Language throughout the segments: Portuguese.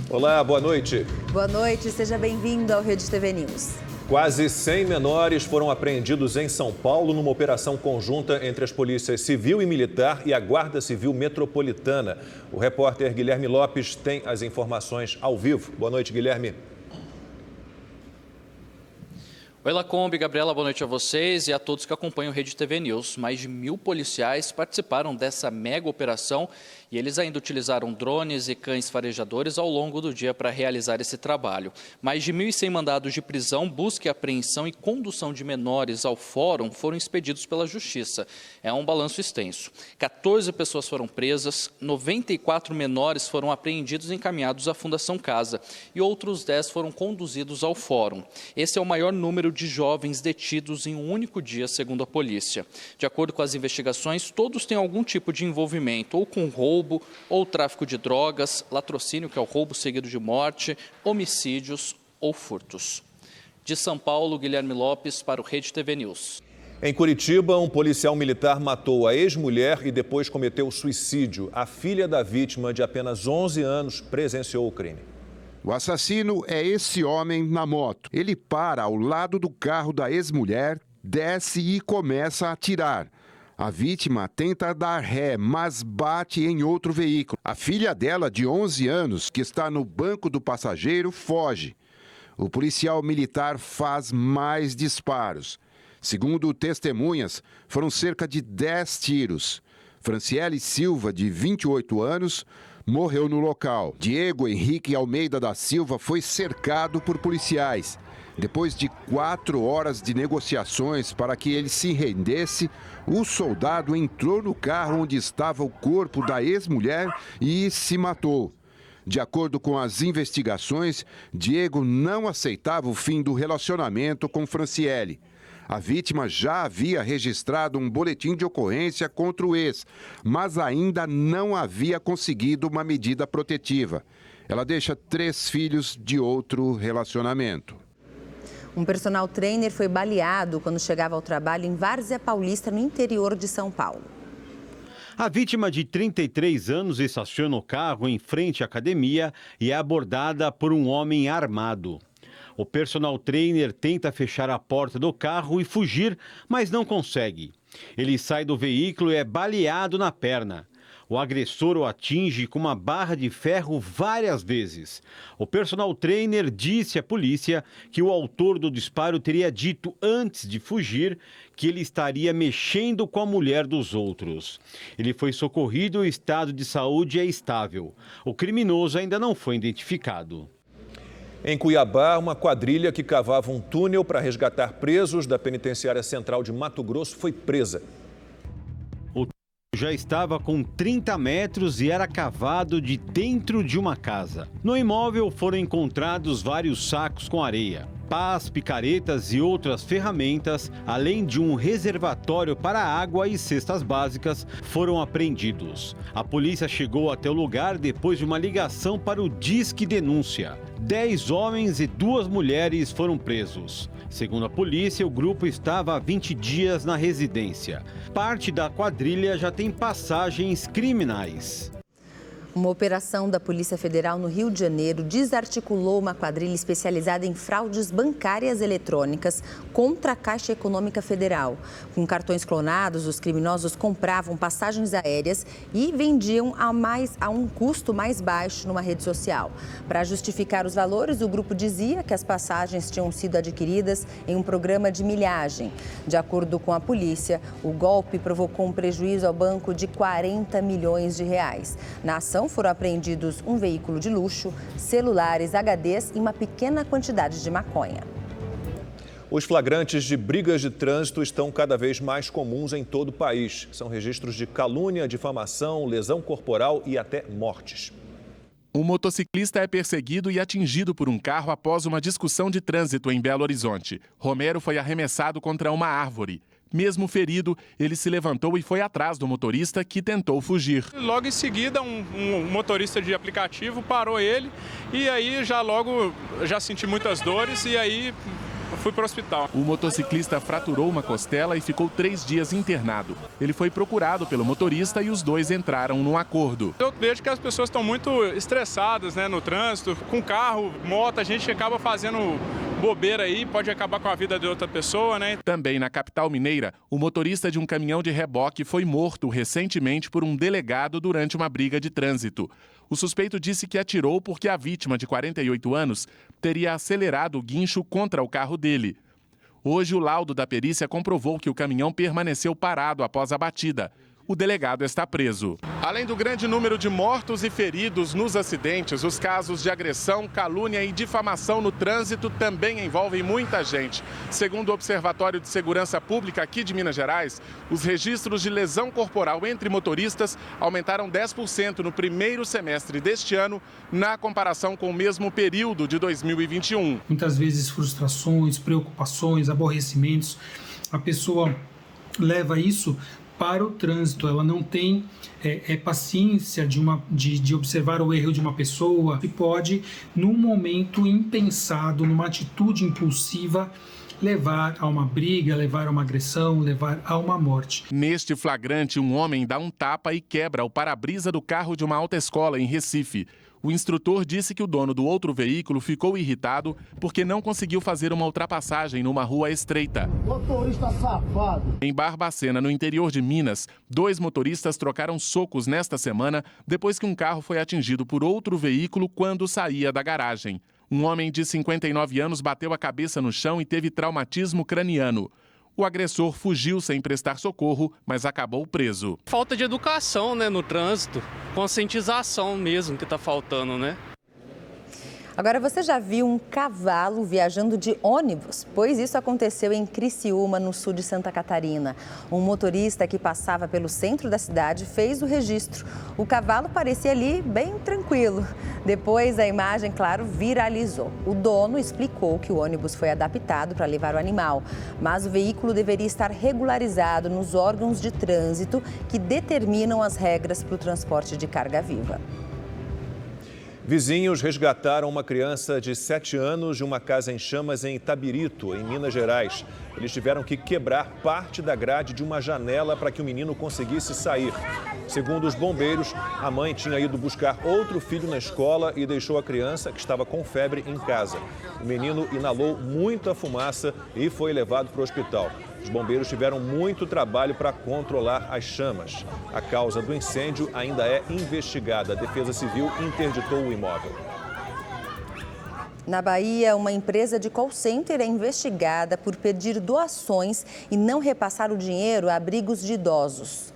Olá, boa noite. Boa noite, seja bem-vindo ao Rede TV News. Quase 100 menores foram apreendidos em São Paulo numa operação conjunta entre as polícias civil e militar e a Guarda Civil Metropolitana. O repórter Guilherme Lopes tem as informações ao vivo. Boa noite, Guilherme. Oi, Lacombe, Gabriela, boa noite a vocês e a todos que acompanham o Rede TV News. Mais de 1.000 policiais participaram dessa mega operação e eles ainda utilizaram drones e cães farejadores ao longo do dia para realizar esse trabalho. Mais de 1.100 mandados de prisão, busca e apreensão e condução de menores ao fórum foram expedidos pela Justiça. É um balanço extenso. 14 pessoas foram presas, 94 menores foram apreendidos e encaminhados à Fundação Casa e outros 10 foram conduzidos ao fórum. Esse é o maior número de jovens detidos em um único dia, segundo a polícia. De acordo com as investigações, todos têm algum tipo de envolvimento, ou com roubo, ou tráfico de drogas, latrocínio, que é o roubo seguido de morte, homicídios ou furtos. De São Paulo, Guilherme Lopes para o Rede TV News. Em Curitiba, um policial militar matou a ex-mulher e depois cometeu suicídio. A filha da vítima, de apenas 11 anos, presenciou o crime. O assassino é esse homem na moto. Ele para ao lado do carro da ex-mulher, desce e começa a atirar. A vítima tenta dar ré, mas bate em outro veículo. A filha dela, de 11 anos, que está no banco do passageiro, foge. O policial militar faz mais disparos. Segundo testemunhas, foram cerca de 10 tiros. Franciele Silva, de 28 anos, morreu no local. Diego Henrique Almeida da Silva foi cercado por policiais. Depois de 4 horas de negociações para que ele se rendesse, o soldado entrou no carro onde estava o corpo da ex-mulher e se matou. De acordo com as investigações, Diego não aceitava o fim do relacionamento com Franciele. A vítima já havia registrado um boletim de ocorrência contra o ex, mas ainda não havia conseguido uma medida protetiva. Ela deixa 3 filhos de outro relacionamento. Um personal trainer foi baleado quando chegava ao trabalho em Várzea Paulista, no interior de São Paulo. A vítima, de 33 anos, estaciona o carro em frente à academia e é abordada por um homem armado. O personal trainer tenta fechar a porta do carro e fugir, mas não consegue. Ele sai do veículo e é baleado na perna. O agressor o atinge com uma barra de ferro várias vezes. O personal trainer disse à polícia que o autor do disparo teria dito antes de fugir que ele estaria mexendo com a mulher dos outros. Ele foi socorrido e o estado de saúde é estável. O criminoso ainda não foi identificado. Em Cuiabá, uma quadrilha que cavava um túnel para resgatar presos da Penitenciária Central de Mato Grosso foi presa. Já estava com 30 metros e era cavado de dentro de uma casa. No imóvel foram encontrados vários sacos com areia, pás, picaretas e outras ferramentas, além de um reservatório para água e cestas básicas, foram apreendidos. A polícia chegou até o lugar depois de uma ligação para o Disque Denúncia. 10 homens e 2 mulheres foram presos. Segundo a polícia, o grupo estava há 20 dias na residência. Parte da quadrilha já tem passagens criminais. Uma operação da Polícia Federal no Rio de Janeiro desarticulou uma quadrilha especializada em fraudes bancárias eletrônicas contra a Caixa Econômica Federal. Com cartões clonados, os criminosos compravam passagens aéreas e vendiam a um custo mais baixo numa rede social. Para justificar os valores, o grupo dizia que as passagens tinham sido adquiridas em um programa de milhagem. De acordo com a polícia, o golpe provocou um prejuízo ao banco de 40 milhões de reais. Na ação, foram apreendidos um veículo de luxo, celulares, HDs e uma pequena quantidade de maconha. Os flagrantes de brigas de trânsito estão cada vez mais comuns em todo o país. São registros de calúnia, difamação, lesão corporal e até mortes. Um motociclista é perseguido e atingido por um carro após uma discussão de trânsito em Belo Horizonte. Romero foi arremessado contra uma árvore. Mesmo ferido, ele se levantou e foi atrás do motorista, que tentou fugir. Logo em seguida, um motorista de aplicativo parou ele e aí já senti muitas dores e aí eu fui para o hospital. O motociclista fraturou uma costela e ficou 3 dias internado. Ele foi procurado pelo motorista e os dois entraram num acordo. Eu vejo que as pessoas estão muito estressadas, né, no trânsito. Com carro, moto, a gente acaba fazendo bobeira aí, pode acabar com a vida de outra pessoa, né? Também na capital mineira, o motorista de um caminhão de reboque foi morto recentemente por um delegado durante uma briga de trânsito. O suspeito disse que atirou porque a vítima, de 48 anos, teria acelerado o guincho contra o carro dele. Hoje, o laudo da perícia comprovou que o caminhão permaneceu parado após a batida. O delegado está preso. Além do grande número de mortos e feridos nos acidentes, os casos de agressão, calúnia e difamação no trânsito também envolvem muita gente. Segundo o Observatório de Segurança Pública aqui de Minas Gerais, os registros de lesão corporal entre motoristas aumentaram 10% no primeiro semestre deste ano, na comparação com o mesmo período de 2021. Muitas vezes frustrações, preocupações, aborrecimentos, a pessoa leva isso para o trânsito, ela não tem paciência de observar o erro de uma pessoa e pode, num momento impensado, numa atitude impulsiva, levar a uma briga, levar a uma agressão, levar a uma morte. Neste flagrante, um homem dá um tapa e quebra o para-brisa do carro de uma autoescola em Recife. O instrutor disse que o dono do outro veículo ficou irritado porque não conseguiu fazer uma ultrapassagem numa rua estreita. Motorista safado. Em Barbacena, no interior de Minas, 2 motoristas trocaram socos nesta semana depois que um carro foi atingido por outro veículo quando saía da garagem. Um homem de 59 anos bateu a cabeça no chão e teve traumatismo craniano. O agressor fugiu sem prestar socorro, mas acabou preso. Falta de educação, né, no trânsito, conscientização mesmo que está faltando, né? Agora, você já viu um cavalo viajando de ônibus? Pois isso aconteceu em Criciúma, no sul de Santa Catarina. Um motorista que passava pelo centro da cidade fez o registro. O cavalo parecia ali bem tranquilo. Depois, a imagem, claro, viralizou. O dono explicou que o ônibus foi adaptado para levar o animal, mas o veículo deveria estar regularizado nos órgãos de trânsito que determinam as regras para o transporte de carga viva. Vizinhos resgataram uma criança de 7 anos de uma casa em chamas em Itabirito, em Minas Gerais. Eles tiveram que quebrar parte da grade de uma janela para que o menino conseguisse sair. Segundo os bombeiros, a mãe tinha ido buscar outro filho na escola e deixou a criança, que estava com febre, em casa. O menino inalou muita fumaça e foi levado para o hospital. Os bombeiros tiveram muito trabalho para controlar as chamas. A causa do incêndio ainda é investigada. A Defesa Civil interditou o imóvel. Na Bahia, uma empresa de call center é investigada por pedir doações e não repassar o dinheiro a abrigos de idosos.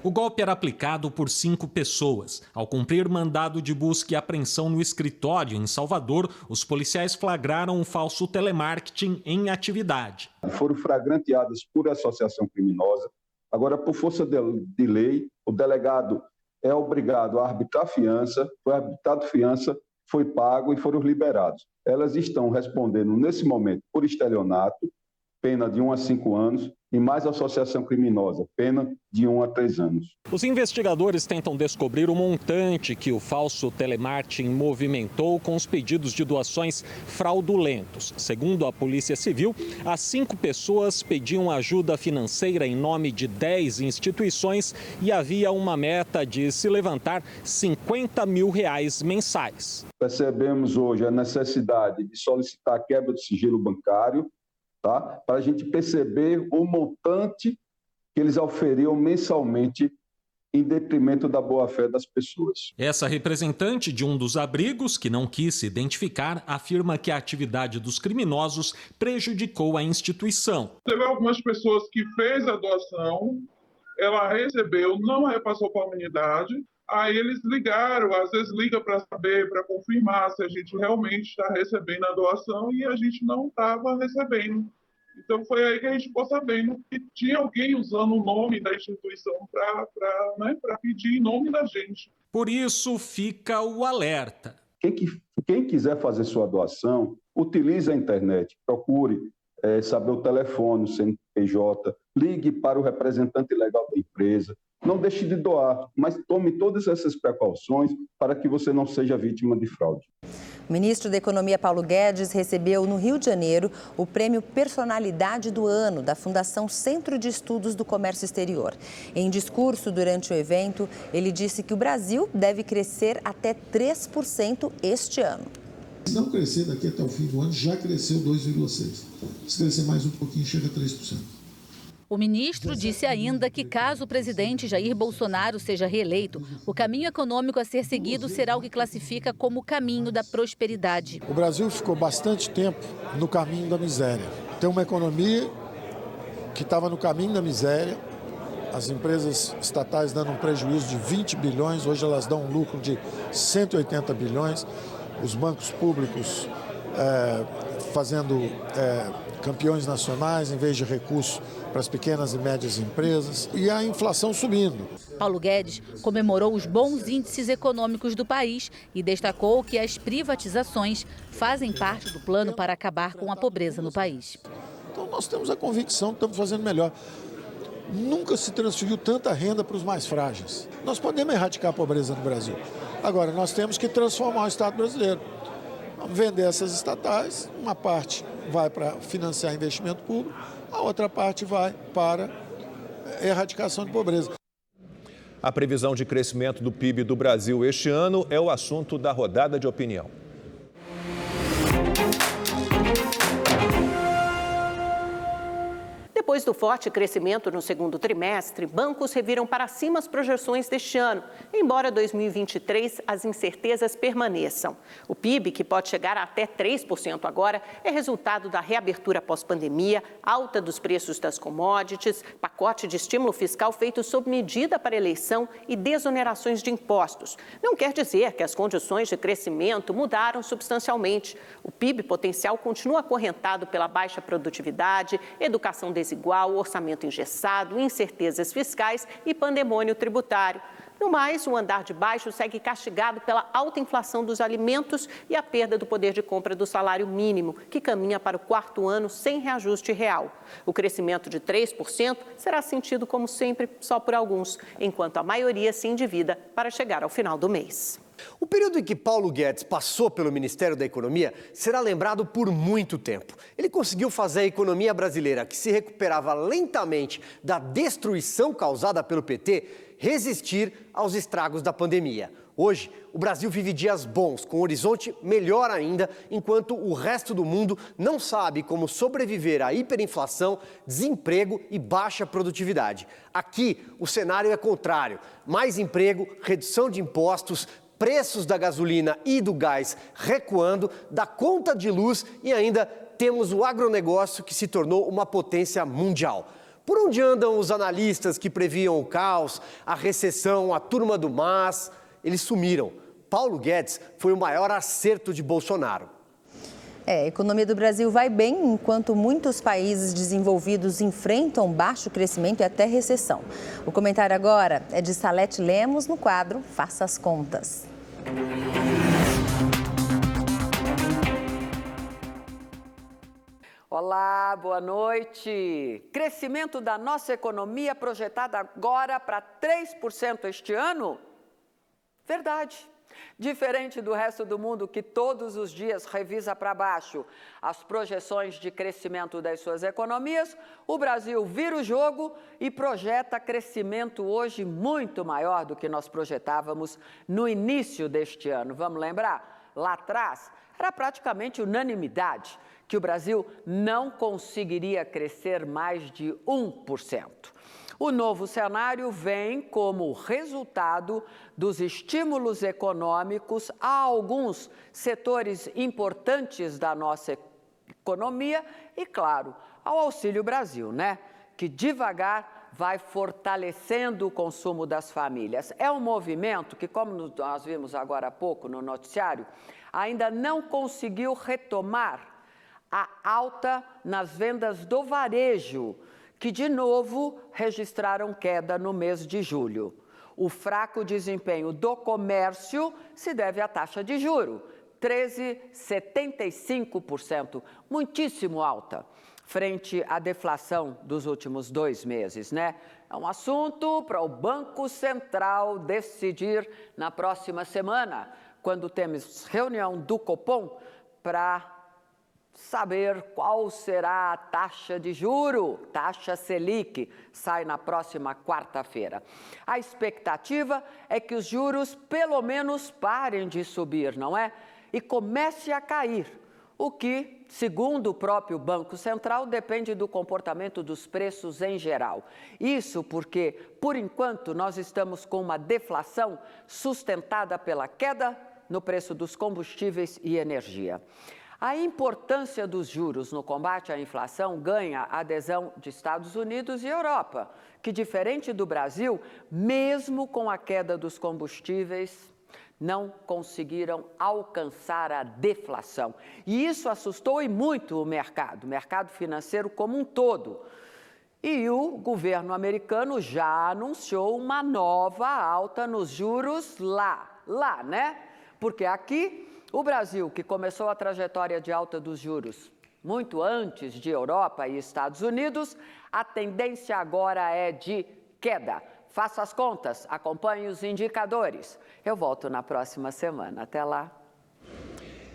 O golpe era aplicado por 5 pessoas. Ao cumprir mandado de busca e apreensão no escritório em Salvador, os policiais flagraram um falso telemarketing em atividade. Foram flagranteadas por associação criminosa. Agora, por força de lei, o delegado é obrigado a arbitrar fiança, foi arbitrado fiança, foi pago e foram liberados. Elas estão respondendo, nesse momento, por estelionato, pena de 1 a 5 anos, e mais associação criminosa, pena de 1 a 3 anos. Os investigadores tentam descobrir o montante que o falso telemarketing movimentou com os pedidos de doações fraudulentos. Segundo a Polícia Civil, as 5 pessoas pediam ajuda financeira em nome de 10 instituições e havia uma meta de se levantar R$50 mil mensais. Percebemos hoje a necessidade de solicitar a quebra do sigilo bancário, tá? Para a gente perceber o montante que eles auferiam mensalmente em detrimento da boa-fé das pessoas. Essa representante de um dos abrigos, que não quis se identificar, afirma que a atividade dos criminosos prejudicou a instituição. Teve algumas pessoas que fez a doação, ela recebeu, não repassou para a comunidade, aí eles ligaram, às vezes liga para saber, para confirmar se a gente realmente está recebendo a doação e a gente não estava recebendo. Então foi aí que a gente ficou sabendo que tinha alguém usando o nome da instituição para pedir em nome da gente. Por isso fica o alerta. Quem quiser fazer sua doação, utilize a internet, procure saber o telefone, o CNPJ, ligue para o representante legal da empresa. Não deixe de doar, mas tome todas essas precauções para que você não seja vítima de fraude. O ministro da Economia, Paulo Guedes, recebeu no Rio de Janeiro o prêmio Personalidade do Ano da Fundação Centro de Estudos do Comércio Exterior. Em discurso durante o evento, ele disse que o Brasil deve crescer até 3% este ano. Se não crescer daqui até o fim do ano, já cresceu 2,6%. Se crescer mais um pouquinho, chega a 3%. O ministro disse ainda que, caso o presidente Jair Bolsonaro seja reeleito, o caminho econômico a ser seguido será o que classifica como o caminho da prosperidade. O Brasil ficou bastante tempo no caminho da miséria. Tem uma economia que estava no caminho da miséria, as empresas estatais dando um prejuízo de 20 bilhões, hoje elas dão um lucro de 180 bilhões, os bancos públicos fazendo campeões nacionais em vez de recursos para as pequenas e médias empresas e a inflação subindo. Paulo Guedes comemorou os bons índices econômicos do país e destacou que as privatizações fazem parte do plano para acabar com a pobreza no país. Então nós temos a convicção que estamos fazendo melhor. Nunca se transferiu tanta renda para os mais frágeis. Nós podemos erradicar a pobreza no Brasil. Agora, nós temos que transformar o Estado brasileiro. Vender essas estatais, uma parte vai para financiar investimento público, a outra parte vai para erradicação de pobreza. A previsão de crescimento do PIB do Brasil este ano é o assunto da rodada de opinião. Depois do forte crescimento no segundo trimestre, bancos reviram para cima as projeções deste ano, embora 2023 as incertezas permaneçam. O PIB, que pode chegar a até 3% agora, é resultado da reabertura pós-pandemia, alta dos preços das commodities, pacote de estímulo fiscal feito sob medida para eleição e desonerações de impostos. Não quer dizer que as condições de crescimento mudaram substancialmente. O PIB potencial continua acorrentado pela baixa produtividade, educação desigual, orçamento engessado, incertezas fiscais e pandemônio tributário. No mais, o andar de baixo segue castigado pela alta inflação dos alimentos e a perda do poder de compra do salário mínimo, que caminha para o quarto ano sem reajuste real. O crescimento de 3% será sentido, como sempre, só por alguns, enquanto a maioria se endivida para chegar ao final do mês. O período em que Paulo Guedes passou pelo Ministério da Economia será lembrado por muito tempo. Ele conseguiu fazer a economia brasileira, que se recuperava lentamente da destruição causada pelo PT, resistir aos estragos da pandemia. Hoje, o Brasil vive dias bons, com um horizonte melhor ainda, enquanto o resto do mundo não sabe como sobreviver à hiperinflação, desemprego e baixa produtividade. Aqui, o cenário é contrário. Mais emprego, redução de impostos, preços da gasolina e do gás recuando, da conta de luz e ainda temos o agronegócio que se tornou uma potência mundial. Por onde andam os analistas que previam o caos, a recessão, a turma do mas? Eles sumiram. Paulo Guedes foi o maior acerto de Bolsonaro. A economia do Brasil vai bem, enquanto muitos países desenvolvidos enfrentam baixo crescimento e até recessão. O comentário agora é de Salete Lemos no quadro Faça as Contas. Olá, boa noite. Crescimento da nossa economia projetado agora para 3% este ano? Verdade. Diferente do resto do mundo que todos os dias revisa para baixo as projeções de crescimento das suas economias, o Brasil vira o jogo e projeta crescimento hoje muito maior do que nós projetávamos no início deste ano. Vamos lembrar? Lá atrás era praticamente unanimidade que o Brasil não conseguiria crescer mais de 1%. O novo cenário vem como resultado dos estímulos econômicos a alguns setores importantes da nossa economia e, claro, ao Auxílio Brasil, que devagar vai fortalecendo o consumo das famílias. É um movimento que, como nós vimos agora há pouco no noticiário, ainda não conseguiu retomar a alta nas vendas do varejo, que de novo registraram queda no mês de julho. O fraco desempenho do comércio se deve à taxa de juro, 13,75%, muitíssimo alta, frente à deflação dos últimos 2 meses, É um assunto para o Banco Central decidir na próxima semana, quando temos reunião do Copom para saber qual será a taxa de juro, taxa Selic, sai na próxima quarta-feira. A expectativa é que os juros pelo menos parem de subir, não é? E comece a cair, o que, segundo o próprio Banco Central, depende do comportamento dos preços em geral. Isso porque, por enquanto, nós estamos com uma deflação sustentada pela queda no preço dos combustíveis e energia. A importância dos juros no combate à inflação ganha a adesão de Estados Unidos e Europa, que, diferente do Brasil, mesmo com a queda dos combustíveis, não conseguiram alcançar a deflação. E isso assustou e muito o mercado financeiro como um todo. E o governo americano já anunciou uma nova alta nos juros lá, né? Porque aqui o Brasil, que começou a trajetória de alta dos juros muito antes de Europa e Estados Unidos, a tendência agora é de queda. Faça as contas, acompanhe os indicadores. Eu volto na próxima semana. Até lá.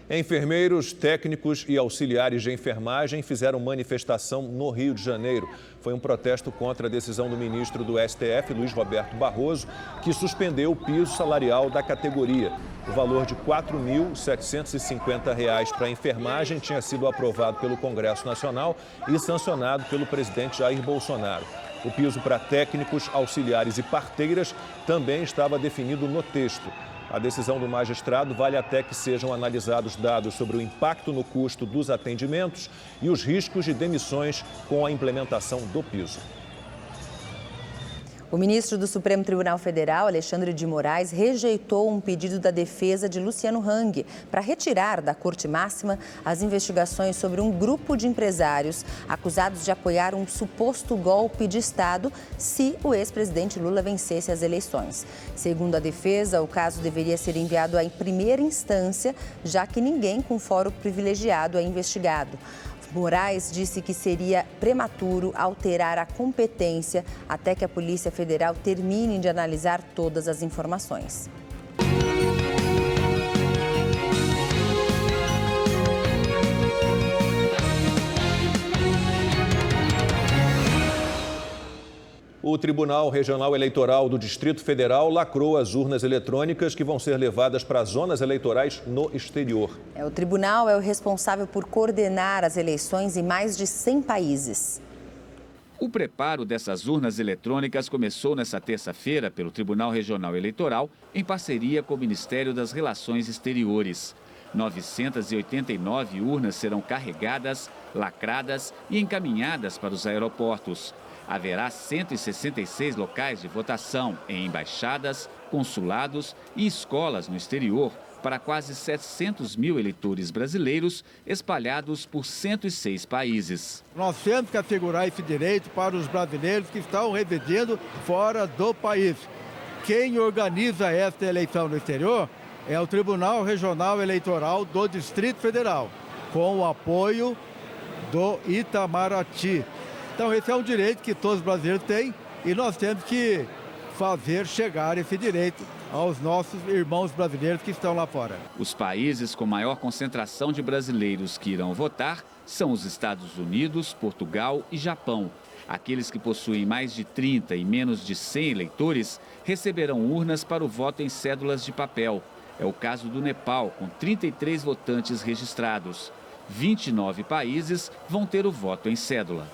Enfermeiros, técnicos e auxiliares de enfermagem fizeram manifestação no Rio de Janeiro. Foi um protesto contra a decisão do ministro do STF, Luiz Roberto Barroso, que suspendeu o piso salarial da categoria. O valor de R$ 4.750 para a enfermagem tinha sido aprovado pelo Congresso Nacional e sancionado pelo presidente Jair Bolsonaro. O piso para técnicos, auxiliares e parteiras também estava definido no texto. A decisão do magistrado vale até que sejam analisados dados sobre o impacto no custo dos atendimentos e os riscos de demissões com a implementação do piso. O ministro do Supremo Tribunal Federal, Alexandre de Moraes, rejeitou um pedido da defesa de Luciano Hang para retirar da Corte Máxima as investigações sobre um grupo de empresários acusados de apoiar um suposto golpe de Estado se o ex-presidente Lula vencesse as eleições. Segundo a defesa, o caso deveria ser enviado à primeira instância, já que ninguém com foro privilegiado é investigado. Moraes disse que seria prematuro alterar a competência até que a Polícia Federal termine de analisar todas as informações. O Tribunal Regional Eleitoral do Distrito Federal lacrou as urnas eletrônicas que vão ser levadas para zonas eleitorais no exterior. O tribunal é o responsável por coordenar as eleições em mais de 100 países. O preparo dessas urnas eletrônicas começou nesta terça-feira pelo Tribunal Regional Eleitoral, em parceria com o Ministério das Relações Exteriores. 989 urnas serão carregadas, lacradas e encaminhadas para os aeroportos. Haverá 166 locais de votação em embaixadas, consulados e escolas no exterior para quase 700 mil eleitores brasileiros espalhados por 106 países. Nós temos que assegurar esse direito para os brasileiros que estão residindo fora do país. Quem organiza esta eleição no exterior é o Tribunal Regional Eleitoral do Distrito Federal, com o apoio do Itamaraty. Então, esse é um direito que todos os brasileiros têm e nós temos que fazer chegar esse direito aos nossos irmãos brasileiros que estão lá fora. Os países com maior concentração de brasileiros que irão votar são os Estados Unidos, Portugal e Japão. Aqueles que possuem mais de 30 e menos de 100 eleitores receberão urnas para o voto em cédulas de papel. É o caso do Nepal, com 33 votantes registrados. 29 países vão ter o voto em cédula.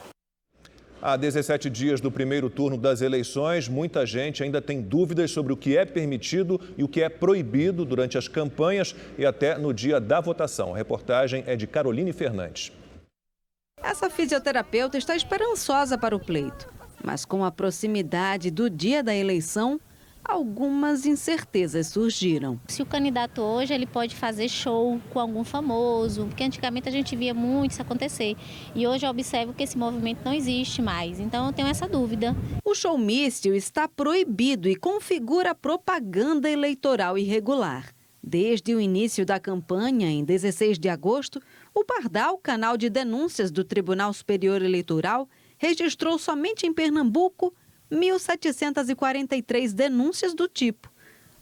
Há 17 dias do primeiro turno das eleições, muita gente ainda tem dúvidas sobre o que é permitido e o que é proibido durante as campanhas e até no dia da votação. A reportagem é de Caroline Fernandes. Essa fisioterapeuta está esperançosa para o pleito, mas com a proximidade do dia da eleição, algumas incertezas surgiram. Se o candidato hoje ele pode fazer show com algum famoso, porque antigamente a gente via muito isso acontecer. E hoje eu observo que esse movimento não existe mais, então eu tenho essa dúvida. O showmício está proibido e configura propaganda eleitoral irregular. Desde o início da campanha, em 16 de agosto, o Pardal, canal de denúncias do Tribunal Superior Eleitoral, registrou somente em Pernambuco 1.743 denúncias do tipo.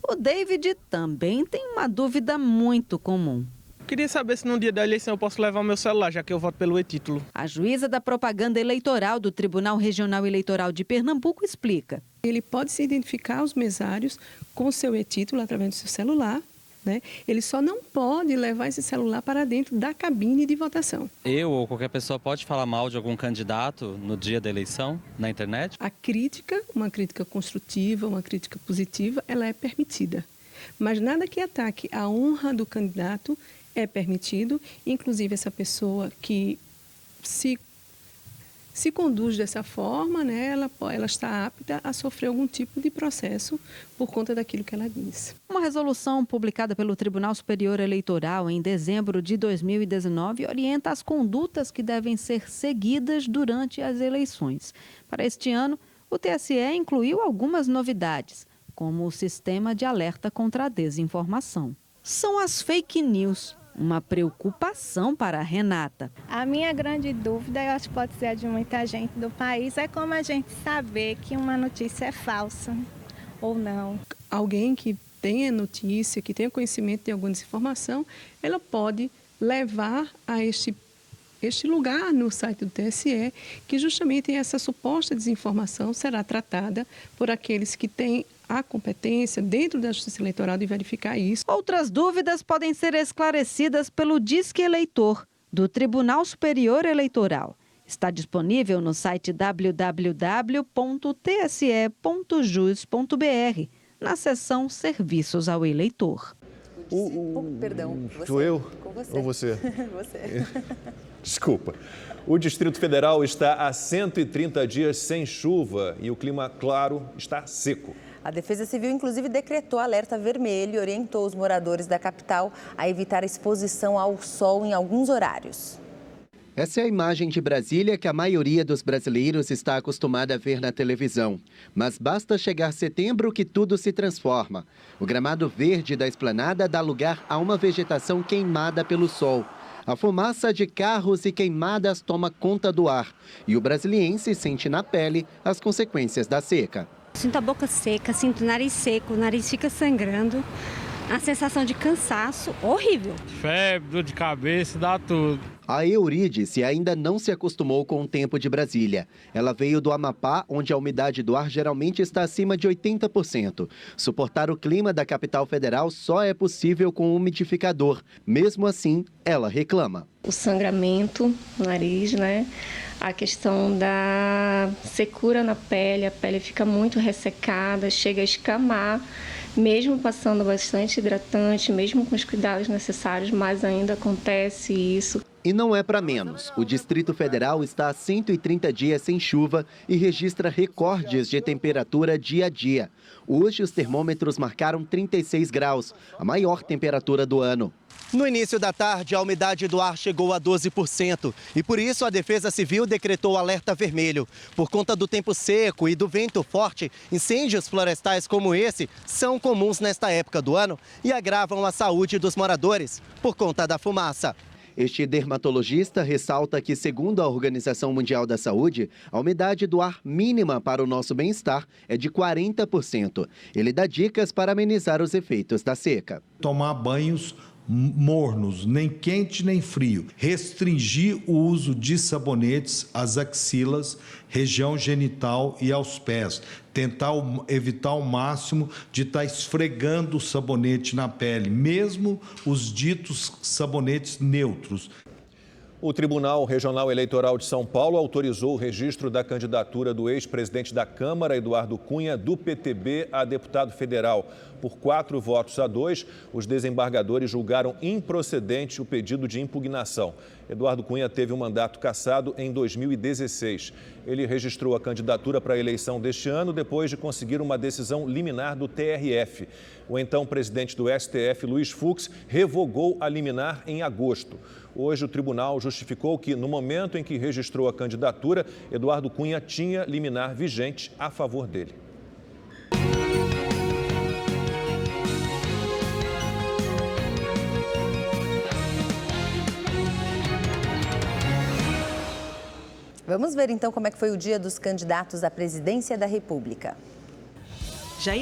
O David também tem uma dúvida muito comum. Queria saber se no dia da eleição eu posso levar o meu celular, já que eu voto pelo e-título. A juíza da propaganda eleitoral do Tribunal Regional Eleitoral de Pernambuco explica. Ele pode se identificar aos mesários com o seu e-título através do seu celular, né? Ele só não pode levar esse celular para dentro da cabine de votação. Eu ou qualquer pessoa pode falar mal de algum candidato no dia da eleição, na internet? A crítica, uma crítica construtiva, uma crítica positiva, ela é permitida. Mas nada que ataque a honra do candidato é permitido, inclusive essa pessoa que se conduz dessa forma, né, ela está apta a sofrer algum tipo de processo por conta daquilo que ela diz. Uma resolução publicada pelo Tribunal Superior Eleitoral em dezembro de 2019 orienta as condutas que devem ser seguidas durante as eleições. Para este ano, o TSE incluiu algumas novidades, como o sistema de alerta contra a desinformação. São as fake news. Uma preocupação para a Renata. A minha grande dúvida, eu acho que pode ser a de muita gente do país, é como a gente saber que uma notícia é falsa ou não. Alguém que tenha notícia, que tenha conhecimento de alguma desinformação, ela pode levar a este lugar no site do TSE, que justamente essa suposta desinformação será tratada por aqueles que têm a competência dentro da Justiça Eleitoral de verificar isso. Outras dúvidas podem ser esclarecidas pelo Disque Eleitor, do Tribunal Superior Eleitoral. Está disponível no site www.tse.jus.br, na seção Serviços ao Eleitor. Perdão, você. Sou eu? Com você. Ou você? Você. Desculpa. O Distrito Federal está há 130 dias sem chuva e o clima, claro, está seco. A Defesa Civil, inclusive, decretou alerta vermelho e orientou os moradores da capital a evitar a exposição ao sol em alguns horários. Essa é a imagem de Brasília que a maioria dos brasileiros está acostumada a ver na televisão. Mas basta chegar setembro que tudo se transforma. O gramado verde da esplanada dá lugar a uma vegetação queimada pelo sol. A fumaça de carros e queimadas toma conta do ar. E o brasiliense sente na pele as consequências da seca. Sinto a boca seca, sinto o nariz seco, o nariz fica sangrando. A sensação de cansaço horrível. Febre, dor de cabeça, dá tudo. A Eurídice ainda não se acostumou com o tempo de Brasília. Ela veio do Amapá, onde a umidade do ar geralmente está acima de 80%. Suportar o clima da capital federal só é possível com um umidificador. Mesmo assim, ela reclama. O sangramento no nariz, né? A questão da secura na pele, a pele fica muito ressecada, chega a escamar. Mesmo passando bastante hidratante, mesmo com os cuidados necessários, mas ainda acontece isso. E não é para menos. O Distrito Federal está há 130 dias sem chuva e registra recordes de temperatura dia a dia. Hoje, os termômetros marcaram 36 graus, a maior temperatura do ano. No início da tarde, a umidade do ar chegou a 12% e por isso a Defesa Civil decretou alerta vermelho. Por conta do tempo seco e do vento forte, incêndios florestais como esse são comuns nesta época do ano e agravam a saúde dos moradores por conta da fumaça. Este dermatologista ressalta que, segundo a Organização Mundial da Saúde, a umidade do ar mínima para o nosso bem-estar é de 40%. Ele dá dicas para amenizar os efeitos da seca. Tomar banhos mornos, nem quente nem frio. Restringir o uso de sabonetes às axilas, região genital e aos pés. Tentar evitar ao máximo de estar esfregando o sabonete na pele, mesmo os ditos sabonetes neutros. O Tribunal Regional Eleitoral de São Paulo autorizou o registro da candidatura do ex-presidente da Câmara, Eduardo Cunha, do PTB, a deputado federal. Por 4-2, os desembargadores julgaram improcedente o pedido de impugnação. Eduardo Cunha teve um mandato cassado em 2016. Ele registrou a candidatura para a eleição deste ano depois de conseguir uma decisão liminar do TRF. O então presidente do STF, Luiz Fux, revogou a liminar em agosto. Hoje, o tribunal justificou que, no momento em que registrou a candidatura, Eduardo Cunha tinha liminar vigente a favor dele. Vamos ver então como é que foi o dia dos candidatos à presidência da República. Jair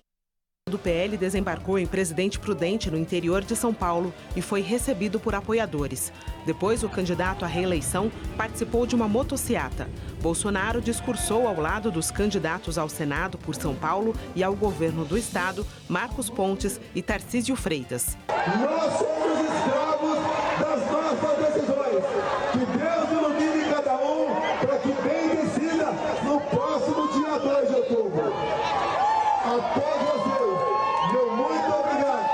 do PL desembarcou em Presidente Prudente, no interior de São Paulo, e foi recebido por apoiadores. Depois, o candidato à reeleição participou de uma motociata. Bolsonaro discursou ao lado dos candidatos ao Senado por São Paulo e ao governo do estado, Marcos Pontes e Tarcísio Freitas. Nós somos escravos das nossas decisões. Que Deus ilumine cada um para que bem decida no próximo dia 2 de outubro. A todos vocês, meu muito obrigado.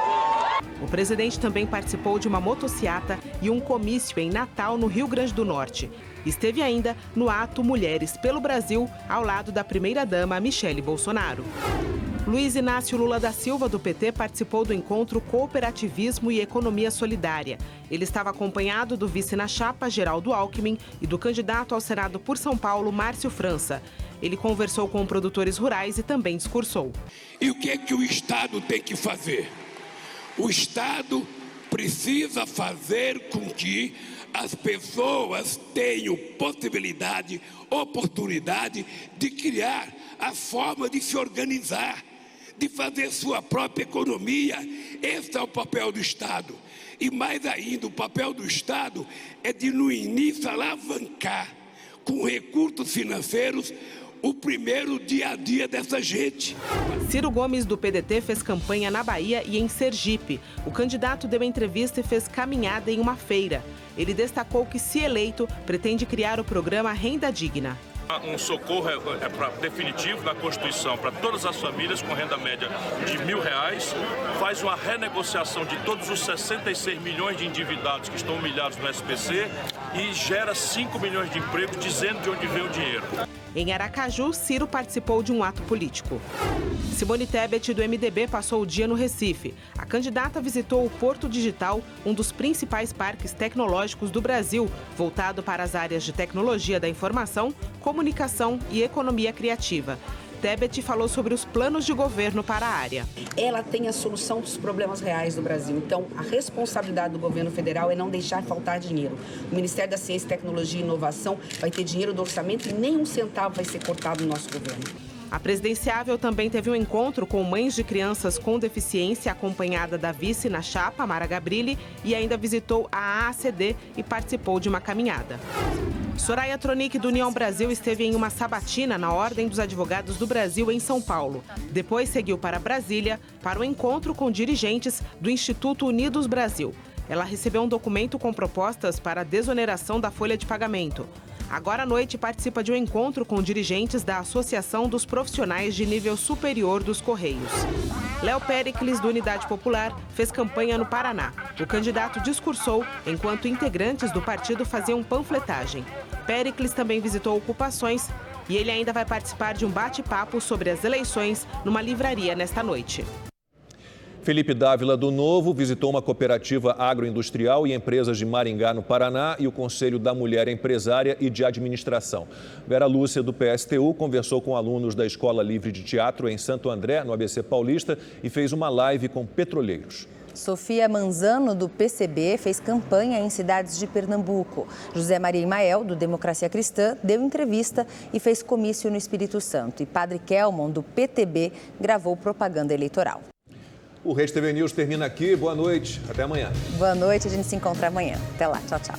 O presidente também participou de uma motociata e um comício em Natal, no Rio Grande do Norte. Esteve ainda no ato Mulheres pelo Brasil, ao lado da primeira-dama Michele Bolsonaro. Luiz Inácio Lula da Silva, do PT, participou do encontro Cooperativismo e Economia Solidária. Ele estava acompanhado do vice na chapa, Geraldo Alckmin, e do candidato ao Senado por São Paulo, Márcio França. Ele conversou com produtores rurais e também discursou. E o que é que o Estado tem que fazer? O Estado precisa fazer com que as pessoas tenham possibilidade, oportunidade de criar a forma de se organizar, de fazer sua própria economia. Esse é o papel do Estado. E mais ainda, o papel do Estado é de, no início, alavancar com recursos financeiros o primeiro dia a dia dessa gente. Ciro Gomes, do PDT, fez campanha na Bahia e em Sergipe. O candidato deu entrevista e fez caminhada em uma feira. Ele destacou que, se eleito, pretende criar o programa Renda Digna. Um socorro definitivo na Constituição para todas as famílias com renda média de R$1.000, faz uma renegociação de todos os 66 milhões de endividados que estão humilhados no SPC e gera 5 milhões de empregos, dizendo de onde vem o dinheiro. Em Aracaju, Ciro participou de um ato político. Simone Tebet, do MDB, passou o dia no Recife. A candidata visitou o Porto Digital, um dos principais parques tecnológicos do Brasil, voltado para as áreas de tecnologia da informação, comunicação e economia criativa. Tebet falou sobre os planos de governo para a área. Ela tem a solução dos problemas reais do Brasil. Então, a responsabilidade do governo federal é não deixar faltar dinheiro. O Ministério da Ciência, Tecnologia e Inovação vai ter dinheiro do orçamento e nem um centavo vai ser cortado no nosso governo. A presidenciável também teve um encontro com mães de crianças com deficiência, acompanhada da vice na chapa, Mara Gabrilli, e ainda visitou a AACD e participou de uma caminhada. Soraya Tronic, do União Brasil, esteve em uma sabatina na Ordem dos Advogados do Brasil, em São Paulo. Depois seguiu para Brasília para o encontro com dirigentes do Instituto Unidos Brasil. Ela recebeu um documento com propostas para a desoneração da folha de pagamento. Agora à noite participa de um encontro com dirigentes da Associação dos Profissionais de Nível Superior dos Correios. Léo Péricles, do Unidade Popular, fez campanha no Paraná. O candidato discursou enquanto integrantes do partido faziam panfletagem. Péricles também visitou ocupações e ele ainda vai participar de um bate-papo sobre as eleições numa livraria nesta noite. Felipe Dávila, do Novo, visitou uma cooperativa agroindustrial e empresas de Maringá, no Paraná, e o Conselho da Mulher Empresária e de Administração. Vera Lúcia, do PSTU, conversou com alunos da Escola Livre de Teatro em Santo André, no ABC Paulista, e fez uma live com petroleiros. Sofia Manzano, do PCB, fez campanha em cidades de Pernambuco. José Maria Imael, do Democracia Cristã, deu entrevista e fez comício no Espírito Santo. E Padre Kelmon, do PTB, gravou propaganda eleitoral. O Rede TV News termina aqui. Boa noite. Até amanhã. Boa noite. A gente se encontra amanhã. Até lá. Tchau, tchau.